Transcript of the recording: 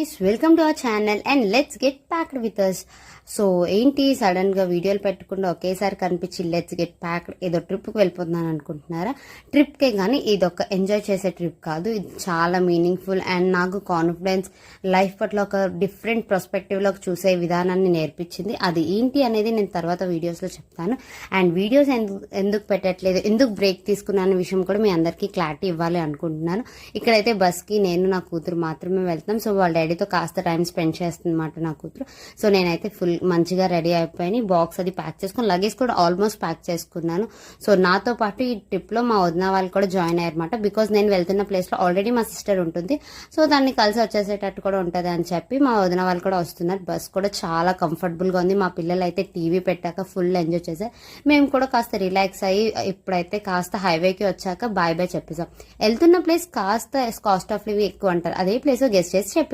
guys, welcome to our channel and let's get packed with us. So ఏంటి సడన్గా వీడియోలు పెట్టకుండా ఒకేసారి కనిపించి లెట్స్ గెట్ ప్యాక్డ్ ఏదో ట్రిప్కి వెళ్ళిపోతున్నాను అనుకుంటున్నారా? ట్రిప్కే కానీ ఇది ఒక ఎంజాయ్ చేసే ట్రిప్ కాదు, ఇది చాలా మీనింగ్ఫుల్ అండ్ నాకు కాన్ఫిడెన్స్, లైఫ్ పట్ల ఒక డిఫరెంట్ పర్స్పెక్టివ్లో చూసే విధానాన్ని నేర్పించింది. అది ఏంటి అనేది నేను తర్వాత వీడియోస్లో చెప్తాను. అండ్ వీడియోస్ ఎందుకు పెట్టట్లేదు, ఎందుకు బ్రేక్ తీసుకున్నాను విషయం కూడా మీ అందరికీ క్లారిటీ ఇవ్వాలి అనుకుంటున్నాను. ఇక్కడైతే బస్కి నేను నా కూతురు మాత్రమే వెళ్తాం. సో వాళ్ళ డాడీతో కాస్త టైం స్పెండ్ చేస్తుందన్నమాట నా కూతురు. సో నేనైతే ఫుల్ మంచిగా రెడీ అయిపోయి బాక్స్ అది ప్యాక్ చేసుకుని లగేజ్ కూడా ఆల్మోస్ట్ ప్యాక్ చేసుకున్నాను. సో నాతో పాటు ఈ ట్రిప్లో మా వదిన వాళ్ళు కూడా జాయిన్ అయ్యారన్నమాట. బికాజ్ నేను వెళ్తున్న ప్లేస్లో ఆల్రెడీ మా సిస్టర్ ఉంటుంది, సో దాన్ని కలిసి వచ్చేసేటట్టు కూడా ఉంటుంది అని చెప్పి మా వదిన వాళ్ళు కూడా వస్తున్నారు. బస్ కూడా చాలా కంఫర్టబుల్గా ఉంది. మా పిల్లలు అయితే టీవీ పెట్టాక ఫుల్ ఎంజాయ్ చేశారు. మేము కూడా కాస్త రిలాక్స్ అయ్యి ఇప్పుడైతే కాస్త హైవేకి వచ్చాక బాయ్ బాయ్ చెప్పేసాం. వెళ్తున్న ప్లేస్ కాస్త కాస్ట్ ఆఫ్ లివింగ్ ఎక్కువ అంటారు, అదే ప్లేస్ గెస్ట్ చేసి చెప్పారు.